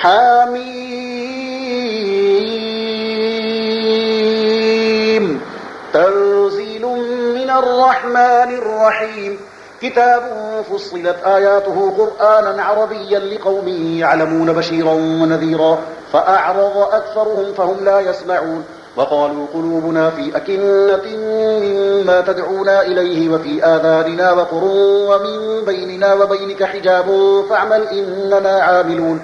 حميم تنزيل من الرحمن الرحيم كتاب فصلت آياته قرآنا عربيا لقوم يعلمون بشيرا ونذيرا فأعرض أكثرهم فهم لا يسمعون وقالوا قلوبنا في أكنة مما تدعونا إليه وفي آذاننا وقر ومن بيننا وبينك حجاب فاعمل إننا عاملون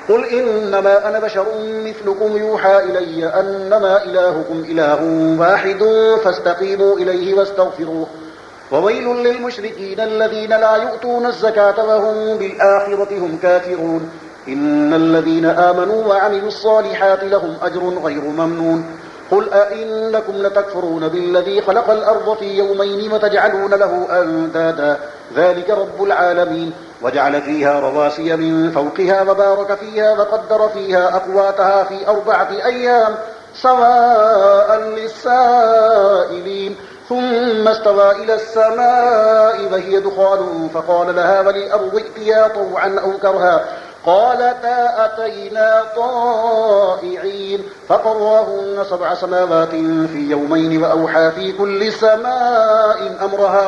قل إنما أنا بشر مثلكم يوحى إلي أنما إلهكم إله واحد فاستقيموا إليه واستغفروه وويل للمشركين الذين لا يؤتون الزكاة وهم بالآخرة هم كافرون إن الذين آمنوا وعملوا الصالحات لهم أجر غير ممنون قل أئنكم لتكفرون بالذي خلق الأرض في يومين وتجعلون له أندادا ذلك رب العالمين وجعل فيها رواسي من فوقها وبارك فيها وقدر فيها أقواتها في 4 أيام سواء للسائلين ثم استوى إلى السماء وهي دخان فقال لها وللأرض ائتيا طوعا أو كرها قالتا أتينا طائعين فقضاهن 7 سماوات في يومين وأوحى في كل سماء أمرها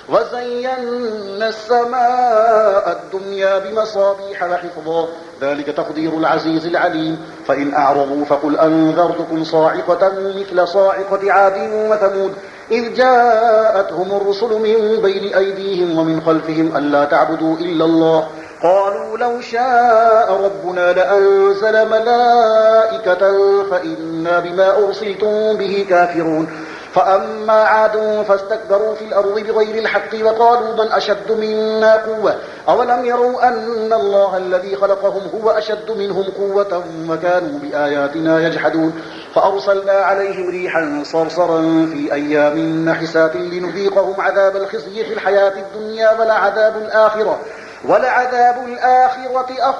وزينا السماء الدنيا بمصابيح وحفظا ذلك تقدير العزيز العليم فإن أعرضوا فقل أنذرتكم صاعقة مثل صاعقة عاد وثمود إذ جاءتهم الرسل من بين أيديهم ومن خلفهم ألا تعبدوا إلا الله قالوا لو شاء ربنا لأنزل ملائكة فإنا بما أرسلتم به كافرون فأما عاد فاستكبروا في الأرض بغير الحق وقالوا من أشد منا قوة أولم يروا أن الله الذي خلقهم هو أشد منهم قوة وكانوا بآياتنا يجحدون فأرسلنا عليهم ريحا صرصرا في أيام نحسات لنذيقهم عذاب الخزي في الحياة الدنيا ولعذاب الآخرة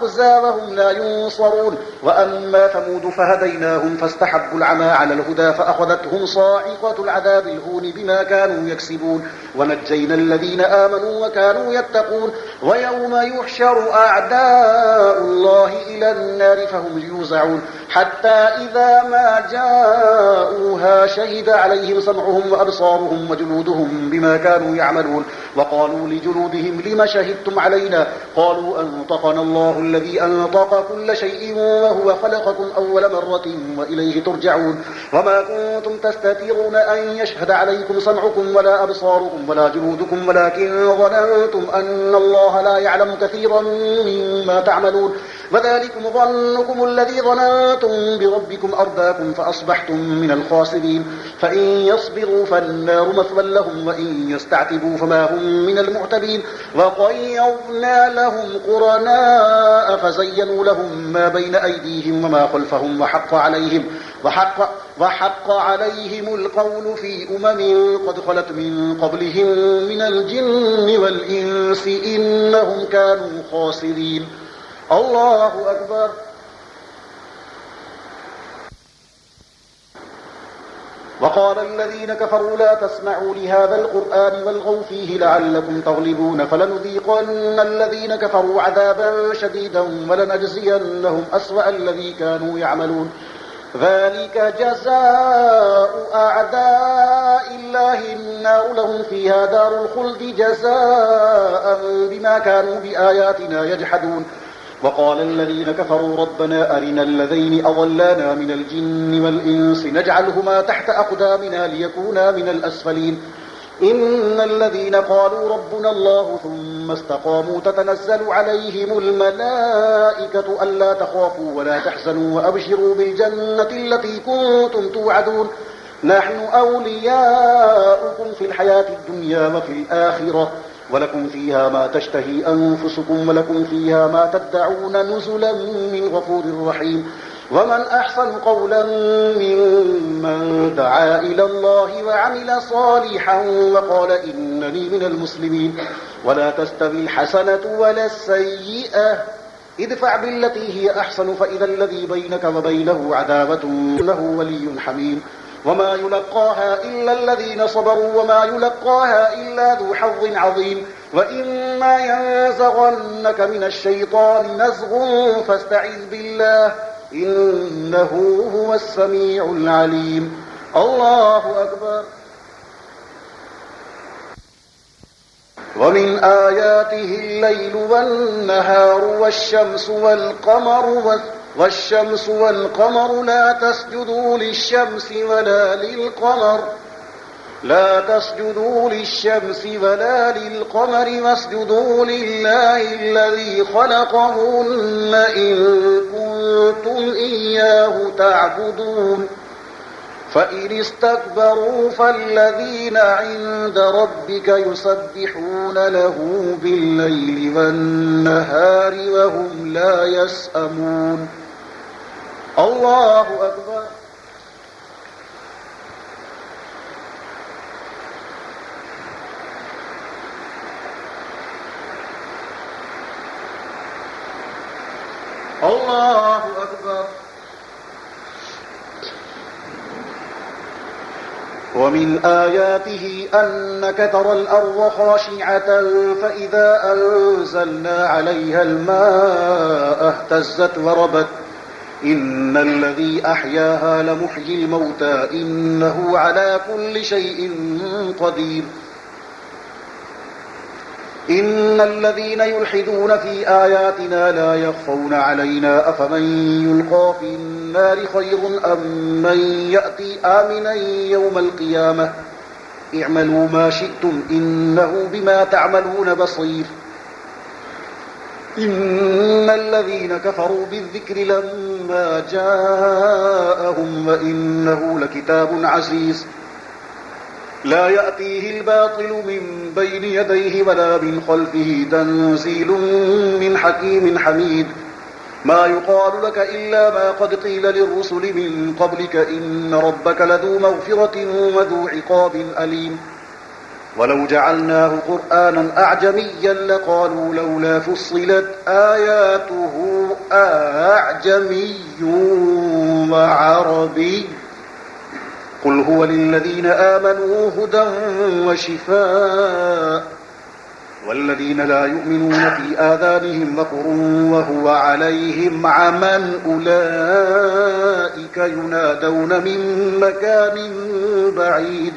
أخزى وهم لا ينصرون وأما ثمود فهديناهم فاستحبوا العمى على الهدى فأخذتهم صاعقة العذاب الهون بما كانوا يكسبون ونجينا الذين آمنوا وكانوا يتقون ويوم يحشر أعداء الله إلى النار فهم يوزعون حتى إذا ما جاءوها شهد عليهم سمعهم وأبصارهم وجلودهم بما كانوا يعملون وقالوا لجلودهم لم شهدتم علينا قالوا أنطقنا الله الذي أنطق كل شيء وهو خلقكم أول مرة وإليه ترجعون وما كنتم تستترون أن يشهد عليكم سمعكم ولا أبصاركم ولا جلودكم ولكن ظننتم أن الله لا يعلم كثيرا مما تعملون وذلكم ظنكم الذي ظننتم بربكم أرداكم فأصبحتم من الخاسرين فإن يصبروا فالنار مثوى لهم وإن يستعتبوا فما هم من المعتبين وقيضنا لهم قرناء فزينوا لهم ما بين أيديهم وما خلفهم وحق عليهم القول في قد خلت من قبلهم من الجن والإنس إنهم كانوا خاسرين الله أكبر وقال الذين كفروا لا تسمعوا لهذا القرآن والغوا فيه لعلكم تغلبون فلنذيقن الذين كفروا عذابا شديدا ولنجزينهم أسوأ الذي كانوا يعملون ذلك جزاء أعداء الله النار لهم فيها دار الخلد جزاء بما كانوا بآياتنا يجحدون وقال الذين كفروا ربنا أرنا الذين أضلانا من الجن والإنس نجعلهما تحت أقدامنا ليكونا من الأسفلين إن الذين قالوا ربنا الله ثم استقاموا تتنزل عليهم الملائكة ألا تخافوا ولا تحزنوا وأبشروا بالجنة التي كنتم توعدون نحن أولياؤكم في الحياة الدنيا وفي الآخرة ولكم فيها ما تشتهي أنفسكم ولكم فيها ما تدعون نزلا من غفور رحيم ومن أحسن قولا ممن دعا إلى الله وعمل صالحا وقال إنني من المسلمين ولا تستوي الحسنة ولا السيئة ادفع بالتي هي أحسن فإذا الذي بينك وبينه عداوة له ولي حميم وما يلقاها إلا الذين صبروا وما يلقاها إلا ذو حظ عظيم وإما ينزغنك من الشيطان نزغ فاستعذ بالله إنه هو السميع العليم الله أكبر ومن آياته الليل والنهار والشمس والقمر لا تسجدوا للشمس ولا للقمر واسجدوا لله الذي خلقهن إن كنتم إياه تعبدون فإن استكبروا فالذين عند ربك يسبحون له بالليل والنهار وهم لا يسأمون الله أكبر الله أكبر ومن آياته أنك ترى الأرض خاشعة فإذا أنزلنا عليها الماء اهتزت وربت إن الذي أحياها لمحيي الموتى إنه على كل شيء قدير إن الذين يلحدون في آياتنا لا يخفون علينا أفمن يلقى في النار خير أم من يأتي آمنا يوم القيامة اعملوا ما شئتم إنه بما تعملون بصير إن الذين كفروا بالذكر لما جاءهم وإنه لكتاب عزيز لا يأتيه الباطل من بين يديه ولا من خلفه تنزيل من حكيم حميد ما يقال لك إلا ما قد قيل للرسل من قبلك إن ربك لذو مغفرة وذو عقاب أليم ولو جعلناه قرآنا أعجميا لقالوا لولا فصلت آياته أعجمي وعربي قل هو للذين آمنوا هدى وشفاء والذين لا يؤمنون في آذانهم وقر وهو عليهم عمى أولئك ينادون من مكان بعيد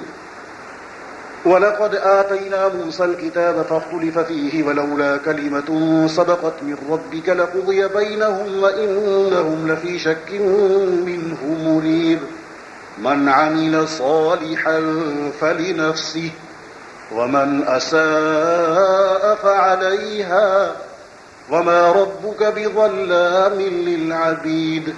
ولقد آتينا موسى الكتاب فاختلف فيه ولولا كلمة سبقت من ربك لقضي بينهم وإنهم لفي شك منه مريب من عمل صالحا فلنفسه ومن أساء فعليها وما ربك بظلام للعبيد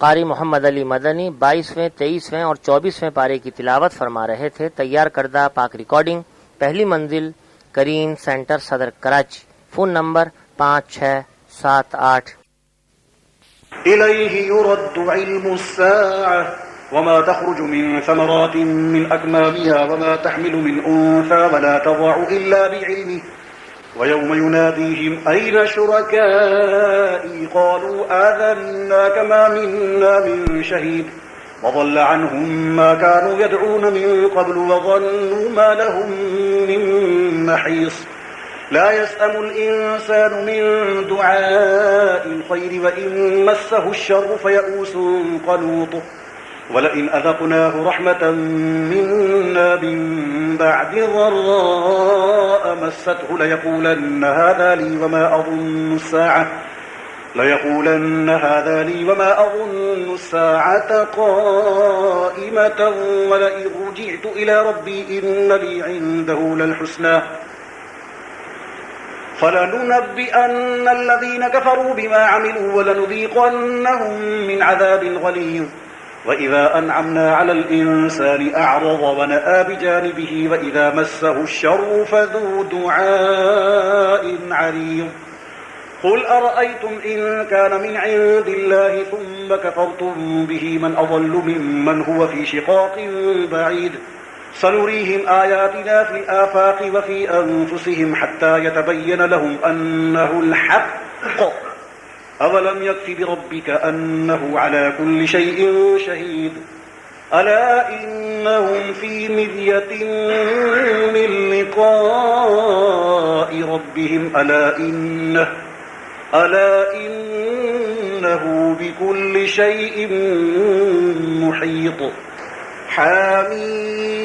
कारी मोहम्मद अली मदनी 22वें, 23वें और 24वें पारे की तिलावत फरमा रहे थे। तैयार करदा पाक रिकॉर्डिंग पहली मंजिल करीम सेंटर सदर कराची। Phone number 5678। إليه يرد علم الساعة وما تخرج من ثمرات من أكمامها وما تحمل من أنثى ولا تضع إلا بعلمه ويوم يناديهم أين شركائي قالوا آذناك ما منا من شهيد وضل عنهم ما كانوا يدعون من قبل وظنوا ما لهم من محيص لا يسأم الإنسان من دعاء الخير وإن مسه الشر فيئوس قنوط ولئن أذقناه رحمة منا من بعد ضراء مسته ليقولن هذا لي وما أظن الساعة قائمة ولئن رجعت إلى ربي إن لي عنده للحسنى فلننبئن الذين كفروا بما عملوا ولنذيقنهم من عذاب غليظ وإذا أنعمنا على الإنسان أعرض ونأى بجانبه وإذا مسه الشر فذو دعاء عريض قل أرأيتم إن كان من عند الله ثم كفرتم به من أضل ممن هو في شقاق بعيد سنريهم آياتنا في الآفاق وفي أنفسهم حتى يتبين لهم أنه الحق أولم يكف بربك أنه على كل شيء شهيد अला इन्नहुम फी मिर्यतिन मिन लिक़ाइ रब्बिहिम अला इन्नहु बिकुल्लि शैइन मुहीत। हामीम।